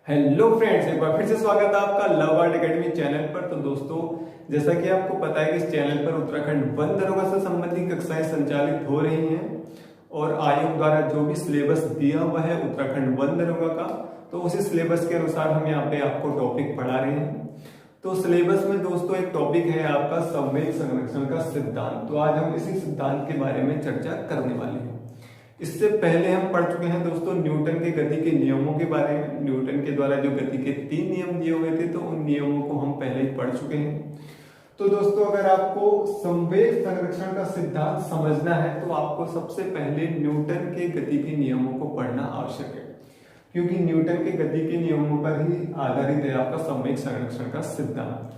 Hello friends, एक बार फिर से स्वागत है आपका लव आर्ट एकेडमी चैनल पर। तो दोस्तों, जैसा कि आपको पता है कि इस चैनल पर उत्तराखंड वन दरोगा से संबंधित कक्षाएं संचालित हो रही हैं और आयोग द्वारा जो भी सिलेबस दिया हुआ है उत्तराखंड वन दरोगा का, तो उसी सिलेबस के अनुसार हम यहाँ पे आपको टॉपिक पढ़ा रहे हैं। तो सिलेबस में दोस्तों एक टॉपिक है आपका संवेग संरक्षण का सिद्धांत। तो आज हम इसी सिद्धांत के बारे में चर्चा करने वाले हैं। इससे पहले हम पढ़ चुके हैं दोस्तों न्यूटन के गति के नियमों के बारे में। न्यूटन के द्वारा जो गति के 3 नियम दिए हुए थे, तो उन नियमों को हम पहले ही पढ़ चुके हैं। तो दोस्तों, अगर आपको संवेग संरक्षण का सिद्धांत समझना है तो आपको सबसे पहले न्यूटन के गति के नियमों को पढ़ना आवश्यक है, क्योंकि न्यूटन के गति के नियमों पर ही आधारित है आपका संवेग संरक्षण का सिद्धांत।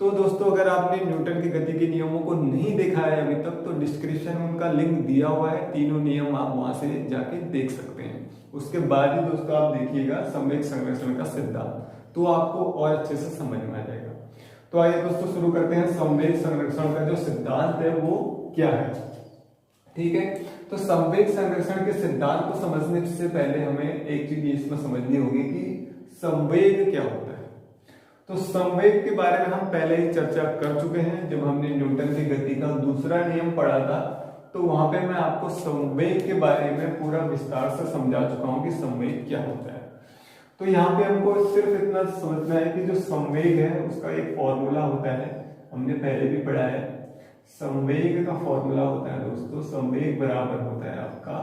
तो दोस्तों, अगर आपने न्यूटन की गति के नियमों को नहीं देखा है अभी तक, तो डिस्क्रिप्शन में उनका लिंक दिया हुआ है। तीनों नियम आप वहां से जाके देख सकते हैं। उसके बाद ही दोस्तों आप देखिएगा संवेग संरक्षण का सिद्धांत, तो आपको और अच्छे से समझ में आ जाएगा। तो आइए दोस्तों शुरू करते हैं। संवेग संरक्षण का जो सिद्धांत है वो क्या है, ठीक है। तो संवेग संरक्षण के सिद्धांत को समझने से पहले हमें एक चीज इसमें समझनी होगी कि संवेग क्या होता है। तो संवेग के बारे में हम पहले ही चर्चा कर चुके हैं। जब हमने न्यूटन की गति का दूसरा नियम पढ़ा था, तो वहां पे मैं आपको संवेग के बारे में पूरा विस्तार से समझा चुका हूं कि संवेग क्या होता है। तो यहाँ पे हमको सिर्फ इतना समझना है कि जो संवेग है उसका एक फॉर्मूला होता है, हमने पहले भी पढ़ा है। संवेग का फॉर्मूला होता है दोस्तों, संवेग बराबर होता है आपका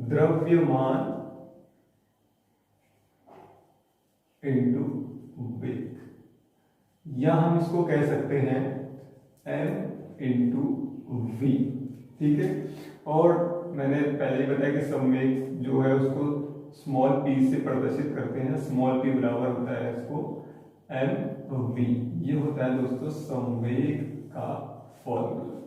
द्रव्यमान इंटू वेग, या हम इसको कह सकते हैं m इंटू वी, ठीक है। और मैंने पहले ही बताया कि संवेग जो है उसको स्मॉल p से प्रदर्शित करते हैं। स्मॉल p बराबर होता है इसको m v। ये होता है दोस्तों संवेग का फॉर्मूला।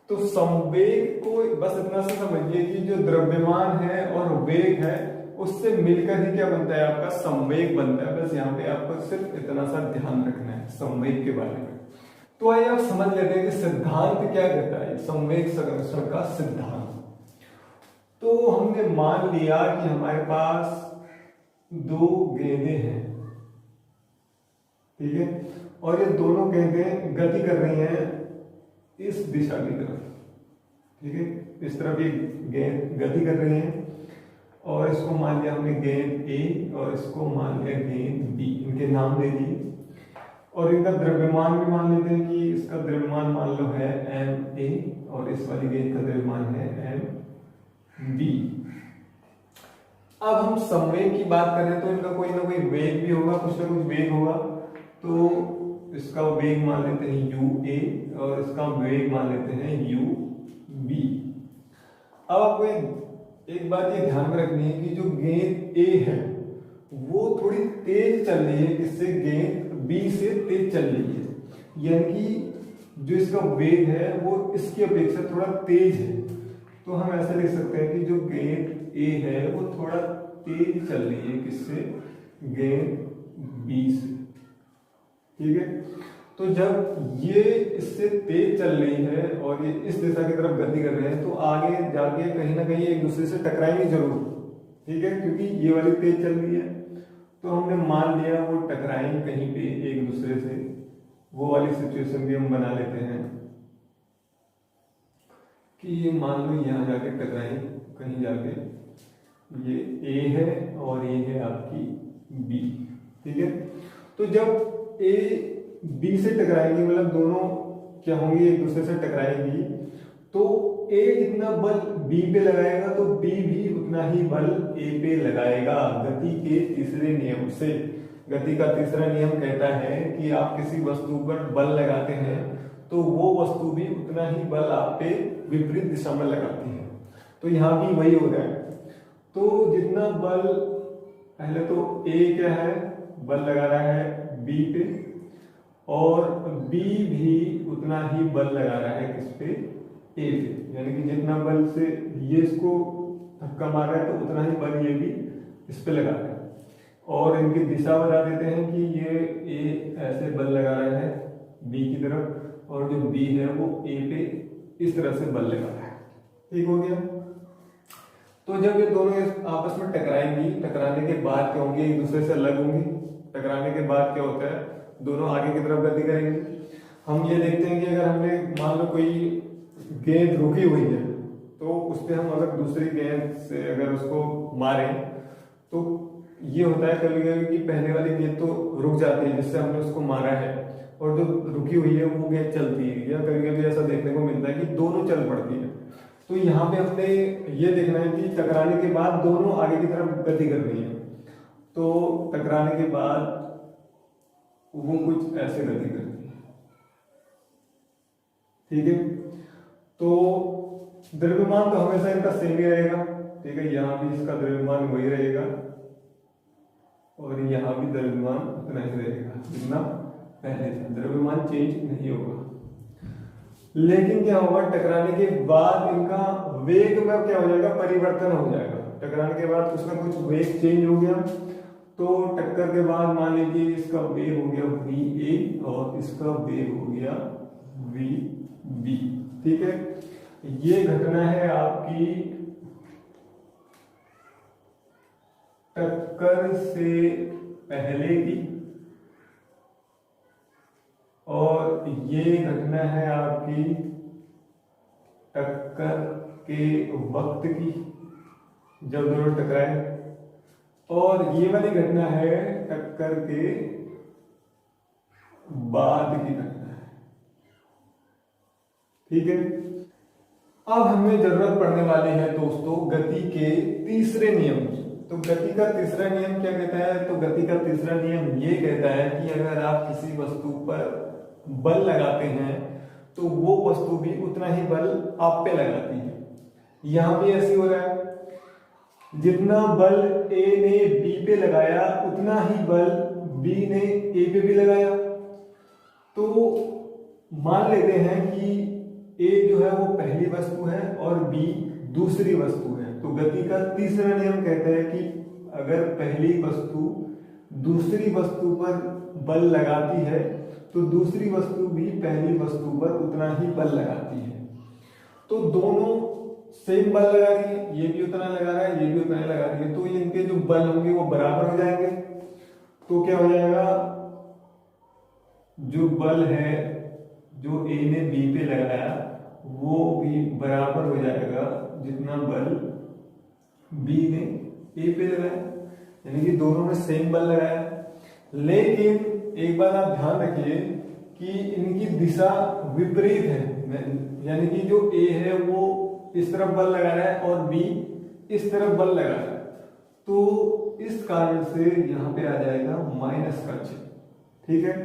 तो संवेग को बस इतना से समझिए कि जो द्रव्यमान है और वेग है उससे मिलकर ही क्या बनता है, आपका संवेग बनता है। बस यहाँ पे आपको सिर्फ इतना सा ध्यान रखना है संवेग के बारे में। तो आइए आप समझ लेते हैं कि सिद्धांत क्या कहता है, संवेग संरक्षण का सिद्धांत। तो हमने मान लिया कि हमारे पास 2 गेंदें हैं, ठीक है, और ये दोनों गेंदें गति कर रही हैं इस दिशा की तरफ, ठीक है। इस तरफ ये गेंद गति कर रही है और इसको मान लिया हमने गेंद ए और इसको मान लिया गेंद बी। इनके नाम दे दिए और इनका द्रव्यमान भी मान लेते हैं कि इसका द्रव्यमान मान लो है एम ए और इस वाली गेंद का द्रव्यमान है एम बी। अब हम संवेग की बात करें तो इनका कोई ना कोई वेग भी होगा, कुछ ना कुछ वेग होगा। तो इसका वेग मान लेते हैं यू ए और इसका वेग मान लेते हैं यू बी। अब आपको एक बात ये ध्यान में रखनी है कि जो गेंद ए है वो थोड़ी तेज चल रही है, इससे गेंद बी से तेज चल रही है, यानी कि जो इसका वेग है वो इसकी अपेक्षा थोड़ा तेज है। तो हम ऐसा लिख सकते हैं कि जो गेंद ए है वो थोड़ा तेज चल रही है, किससे, गेंद बी से, ठीक है। तो जब ये इससे तेज चल रही है और ये इस दिशा की तरफ गति कर रहे हैं, तो आगे जाके कहीं ना कहीं एक दूसरे से टकराएंगे जरूर, ठीक है, क्योंकि ये वाली तेज चल रही है। तो हमने मान लिया वो टकराएंगे कहीं पे एक दूसरे से। वो वाली सिचुएशन भी हम बना लेते हैं कि ये मान लो यहाँ जाके टकराएंगे कहीं जाके, ये ए है और ये है आपकी बी, ठीक है। तो जब ए बी से टकराएंगी, मतलब दोनों क्या होंगी, एक दूसरे से टकराएंगी, तो ए जितना बल बी पे लगाएगा तो बी भी उतना ही बल ए पे लगाएगा। गति के तीसरे नियम से, गति का तीसरा नियम कहता है कि आप किसी वस्तु पर बल लगाते हैं तो वो वस्तु भी उतना ही बल आप पे विपरीत दिशा में लगाती है। तो यहाँ भी वही हो रहा है। तो जितना बल, पहले तो ए क्या है, बल लगा रहा है बी पे, और बी भी उतना ही बल लगा रहा है किस पे, ए पे। यानी कि जितना बल से ये इसको धक्का मार रहा है तो उतना ही बल ये भी इस पे लगा रहा है। और इनकी दिशा बता देते हैं कि ये ए ऐसे बल लगा रहा है बी की तरफ, और जो बी है वो ए पे इस तरह से बल लगा रहा है, ठीक हो गया। तो जब ये दोनों आपस में टकराएंगी, टकराने के बाद क्या होंगी, एक दूसरे से अलग होंगी। टकराने के बाद क्या होता है, दोनों आगे की तरफ गति करेंगे। हम ये देखते हैं कि अगर हमने मान लो कोई गेंद रुकी हुई है तो उस पर हम अगर दूसरी गेंद से अगर उसको मारें तो ये होता है कभी कभी कि पहले वाली गेंद तो रुक जाती है जिससे हमने उसको मारा है, और जो रुकी हुई है वो गेंद चलती है, या कभी कभी ऐसा देखने को मिलता है कि दोनों चल पड़ती है। तो यहाँ पे हमने ये देखना है कि टकराने के बाद दोनों आगे की तरफ गति कर रही है। तो टकराने के बाद वो कुछ ऐसे गति करती है, ठीक है। तो द्रव्यमान तो हमेशा इनका सेम ही रहेगा, ठीक है। यहाँ भी इसका द्रव्यमान वही रहेगा और यहाँ भी द्रव्यमान उतना ही रहेगा जितना पहले था, द्रव्यमान चेंज नहीं होगा। लेकिन क्या होगा, टकराने के बाद इनका वेग में क्या हो जाएगा, परिवर्तन हो जाएगा। टकराने के बाद कुछ ना कुछ वेग चेंज हो गया। तो टक्कर के बाद मान लीजिए इसका वेग हो गया VA और इसका वेग हो गया VB, ठीक है। ये घटना है आपकी टक्कर से पहले की, और ये घटना है आपकी टक्कर के वक्त की जब दोनों टकराए, और ये वाली घटना है टक्कर के बाद की घटना है, ठीक है। अब हमें जरूरत पड़ने वाली है दोस्तों गति के तीसरे नियम की। तो गति का तीसरा नियम क्या कहता है, तो गति का तीसरा नियम ये कहता है कि अगर आप किसी वस्तु पर बल लगाते हैं तो वो वस्तु भी उतना ही बल आप पे लगाती है। यहां भी ऐसे हो रहा है, जितना बल A ने B पे लगाया उतना ही बल B ने A पे भी लगाया। तो मान लेते हैं कि A जो है वो पहली वस्तु है और B दूसरी वस्तु है। तो गति का तीसरा नियम कहता है कि अगर पहली वस्तु दूसरी वस्तु पर बल लगाती है तो दूसरी वस्तु भी पहली वस्तु पर उतना ही बल लगाती है। तो दोनों सेम बल लगा रही है, ये भी उतना लगा रहा है, ये भी उतना लगा रही है, तो इनके जो बल होंगे वो बराबर हो जाएंगे। तो क्या हो जाएगा, जो बल है जो A ने B पे लगाया वो भी बराबर हो जाएगा जितना बल B ने A पे लगाया, यानी कि दोनों ने सेम बल लगाया। लेकिन एक बात आप ध्यान रखिए कि इनकी दिशा विपरीत है, यानी कि जो A है वो इस तरफ बल लगा रहा है और B इस तरफ बल लगा रहा है। तो इस कारण से यहां पे आ जाएगा माइनस का चिन्ह, ठीक है।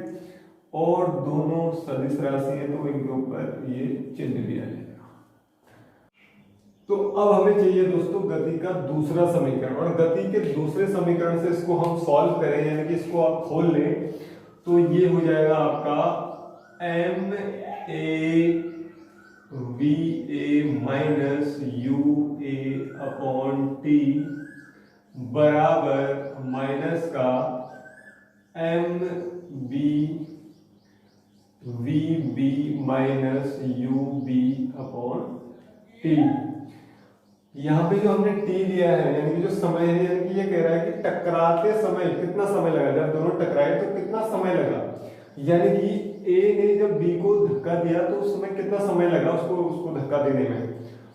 और दोनों सदिश राशि है तो इनके ऊपर ये चिन्ह भी आ जाएगा। तो अब हमें चाहिए दोस्तों गति का दूसरा समीकरण, और गति के दूसरे समीकरण से इसको हम सॉल्व करें, यानी कि इसको आप खोल लें तो ये हो जाएगा आपका MAVA माइनस UA/T बराबर माइनस का MVB माइनस UB/T। यहाँ पे जो हमने T लिया है यानी कि जो समय है, यानी कि ये कह रहा है कि टकराते समय कितना समय लगा, जब दोनों टकराए तो कितना समय लगा, यानी कि A ने जब B को धक्का दिया तो उस समय कितना समय लगा उसको धक्का देने में।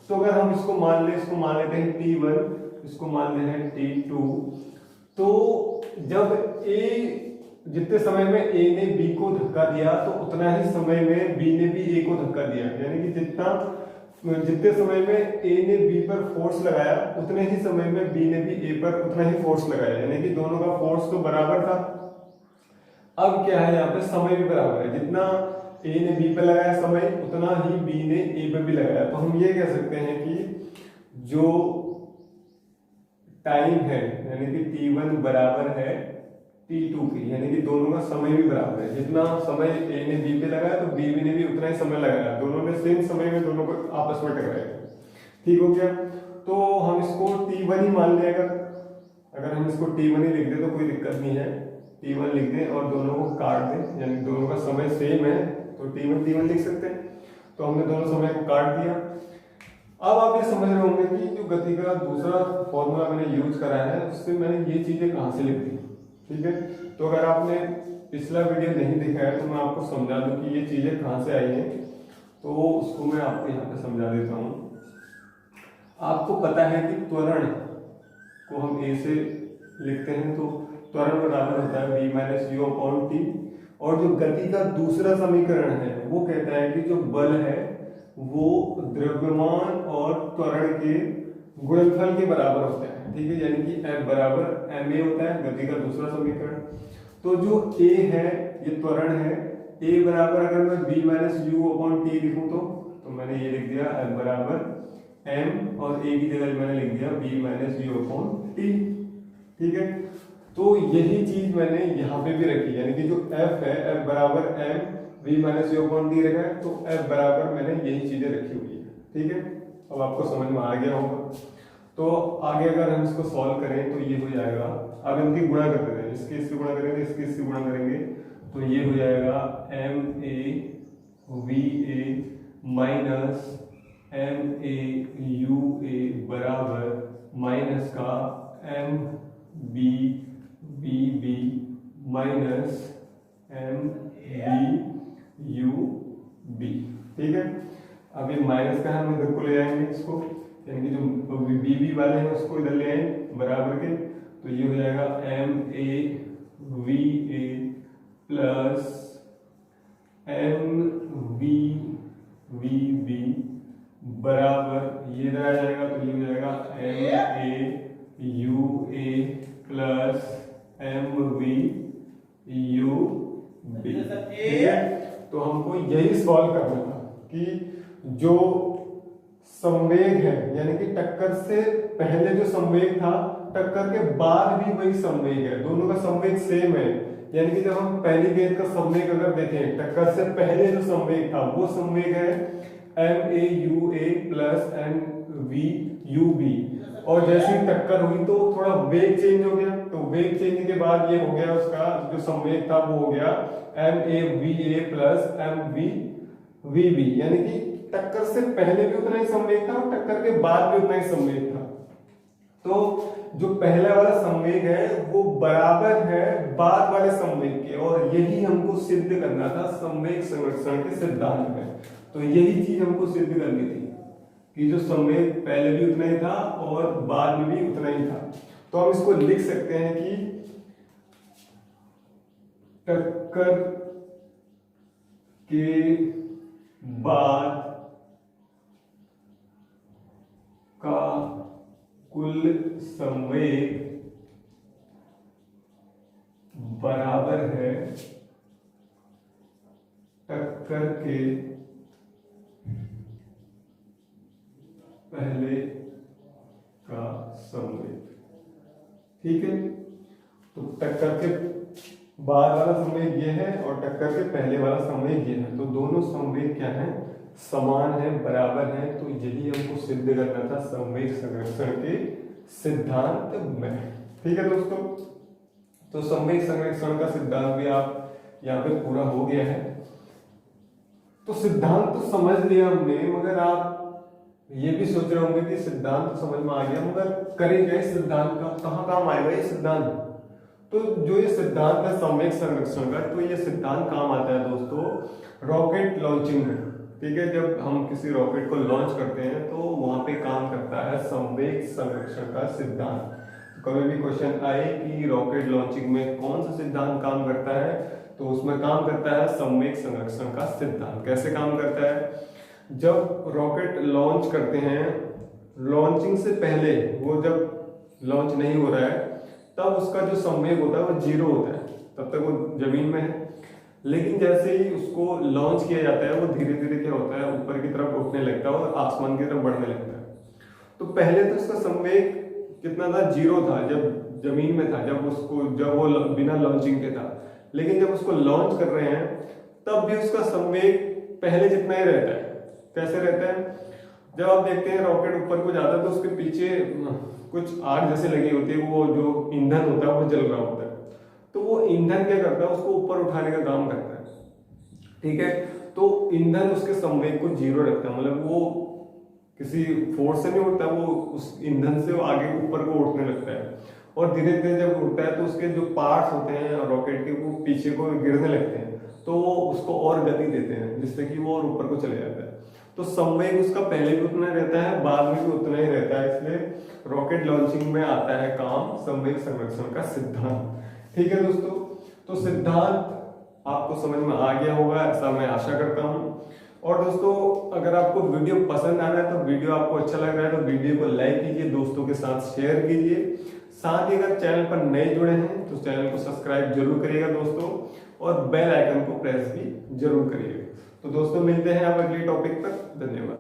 तो अगर हम इसको मान लेते हैं T1, इसको मान लेते हैं T2, तो जब A जितने समय में A ने B को धक्का दिया तो उतना ही समय में B ने भी A को धक्का दिया, यानी कि जितने समय में A ने B पर फोर्स लगाया उतने ही समय में B ने भी A पर उतना ही फोर्स लगाया, यानी कि दोनों का फोर्स तो बराबर था। अब क्या है, यहाँ पे समय भी बराबर है, जितना A ने B पर लगाया समय उतना ही B ने A पर भी लगाया। तो हम ये कह सकते हैं कि जो टाइम है यानी कि T1 बराबर है T2 की, यानी कि दोनों का समय भी बराबर है। जितना समय A ने B पे लगाया तो B ने भी उतना ही समय लगाया, दोनों ने सेम समय में दोनों को आपस में टकराया। ठीक हो गया, तो हम इसको T1 ही मान लें। अगर हम इसको T1 ही लिख दे तो कोई दिक्कत नहीं है, T1 लिख दें और दोनों को काट दें, यानी दोनों का समय सेम है तो T1 लिख सकते हैं। तो हमने दोनों समय को काट दिया। अब आप ये समझ रहे होंगे कि जो गति का दूसरा फॉर्मूला मैंने यूज करा है उससे मैंने ये चीजें कहाँ से लिख दी। ठीक है, तो अगर आपने पिछला वीडियो नहीं देखा है तो मैं आपको समझा दूं कि ये चीजें कहाँ से आई हैं, तो उसको मैं आपको यहाँ पे समझा देता हूँ। आपको पता है कि त्वरण को हम ए से लिखते हैं, तो त्वरण बराबर होता है v minus you upon T. और जो गति का दूसरा समीकरण है वो कहता है कि जो बल है वो द्रव्यमान और त्वरण के गुणनफल के बराबर होता है। ठीक है, यानी कि F बराबर ma होता है, गति का दूसरा समीकरण। तो जो a है ये त्वरण है, a बराबर अगर मैं v minus you upon T लिखूं तो मैंने ये लिख दिया F बराबर m और a की जगह मैंने लिख दिया v minus you upon T. ठीक है, तो यही चीज मैंने यहाँ पे भी रखी, यानी कि जो F है F बराबर m v minus you upon T रखा है, तो F बराबर मैंने यही चीजें रखी हुई है। ठीक है, अब आपको समझ में आ गया होगा। तो आगे अगर हम इसको सॉल्व करें तो ये हो जाएगा, अब इनकी गुणा करते हैं, इसके गुणा करेंगे, इसके गुणा करेंगे, तो ये हो जाएगा m a v a minus m a u a बराबर माइनस का m b b b minus m b u b। ठीक है, अब ये माइनस का हम इधर को ले आएंगे इसको, यानी कि जो बी बी वाले हैं उसको इधर ले आए बराबर के, तो ये हो जाएगा m a v a plus m v v b बराबर ये इधर आ जाएगा, तो ये हो जाएगा m a u a plus m v u b। ठीक है, तो हमको यही सॉल्व करना था कि जो संवेग है, यानी कि टक्कर से पहले जो संवेग था, टक्कर के बाद भी वही संवेग है, दोनों का संवेग सेम है। यानी कि जब हम पहली गेंद का संवेग अगर देखें, टक्कर से पहले जो संवेग था वो संवेग है m a u a plus m v u b, और जैसे ही टक्कर हुई तो थोड़ा वेग चेंज हो गया, तो वेग चेंज के बाद ये हो गया, उसका जो संवेग था वो हो गया m a v a plus m v v b, यानी कि टक्कर से पहले भी उतना ही संवेग था और टक्कर के बाद भी उतना ही संवेग था। तो जो पहला वाला संवेग है वो बराबर है बाद वाले संवेग के, और यही हमको सिद्ध करना था संवेग संरक्षण के सिद्धांत में। तो यही चीज हमको सिद्ध करनी थी कि जो संवेग पहले भी उतना ही था और बाद में भी उतना ही था। तो हम इसको लिख सकते हैं कि टक्कर के बाद का कुल संवेग बराबर है टक्कर के पहले का संवेग। ठीक है, तो टक्कर के बाद वाला संवेग ये है और टक्कर के पहले वाला संवेग ये है, तो दोनों संवेग क्या है, समान है, बराबर है। तो यही हमको सिद्ध करना था संवेग संरक्षण के सिद्धांत में। ठीक है दोस्तों, तो संवेग संरक्षण का सिद्धांत भी आप यहाँ पे पूरा हो गया है। तो सिद्धांत तो समझ लिया हमने, मगर आप ये भी सोच रहे होंगे कि सिद्धांत तो समझ में आ गया, मगर करेंगे सिद्धांत का कहाँ काम आएगा ये सिद्धांत। तो जो ये सिद्धांत है संवेग संरक्षण का, तो ये सिद्धांत काम आता है दोस्तों रॉकेट लॉन्चिंग में। ठीक है, जब हम किसी रॉकेट को लॉन्च करते हैं तो वहां पे काम करता है संवेग संरक्षण का सिद्धांत। तो कभी भी क्वेश्चन आए कि रॉकेट लॉन्चिंग में कौन सा सिद्धांत काम करता है, तो उसमें काम करता है संवेग संरक्षण का सिद्धांत। कैसे काम करता है, जब रॉकेट लॉन्च करते हैं, लॉन्चिंग से पहले वो जब लॉन्च नहीं हो रहा है तब उसका जो संवेग होता है वो जीरो होता है, तब तक वो जमीन में है। लेकिन जैसे ही उसको लॉन्च किया जाता है वो धीरे धीरे क्या होता है, ऊपर की तरफ उठने लगता है और आसमान की तरफ बढ़ने लगता है। तो पहले तो उसका संवेग कितना था, जीरो था जब जमीन में था, जब वो बिना लॉन्चिंग के था। लेकिन जब उसको लॉन्च कर रहे हैं तब भी उसका संवेग पहले जितना ही रहता है। कैसे रहता है, जब आप देखते हैं रॉकेट ऊपर को जाता है तो उसके पीछे कुछ आग जैसे लगी होती है, वो जो ईंधन होता है वो जल रहा होता है। तो वो ईंधन क्या करता है, उसको ऊपर उठाने का काम करता है। ठीक है, तो ईंधन उसके संवेग को जीरो रखता है, मतलब वो किसी फोर्स से नहीं उड़ता, वो उस ईंधन से वो आगे ऊपर को उठने लगता है, और धीरे धीरे जब उड़ता है तो उसके जो पार्ट्स होते हैं रॉकेट के वो पीछे को गिरने लगते हैं, तो वो उसको और गति देते हैं जिससे कि वो और ऊपर को चले जाता है। तो संवेग उसका पहले भी उतना रहता है, बाद में भी उतना ही रहता है, इसलिए रॉकेट लॉन्चिंग में आता है काम संवेग संरक्षण का सिद्धांत। ठीक है दोस्तों, तो सिद्धांत आपको समझ में आ गया होगा ऐसा मैं आशा करता हूं। और दोस्तों अगर आपको वीडियो पसंद आ रहा है, तो वीडियो आपको अच्छा लग रहा है तो वीडियो को लाइक कीजिए, दोस्तों के साथ शेयर कीजिए। साथ ही अगर चैनल पर नए जुड़े हैं तो चैनल को सब्सक्राइब जरूर करिएगा दोस्तों, और बेल आइकन को प्रेस भी जरूर करिएगा। तो दोस्तों मिलते हैं अब अगले टॉपिक पर। धन्यवाद।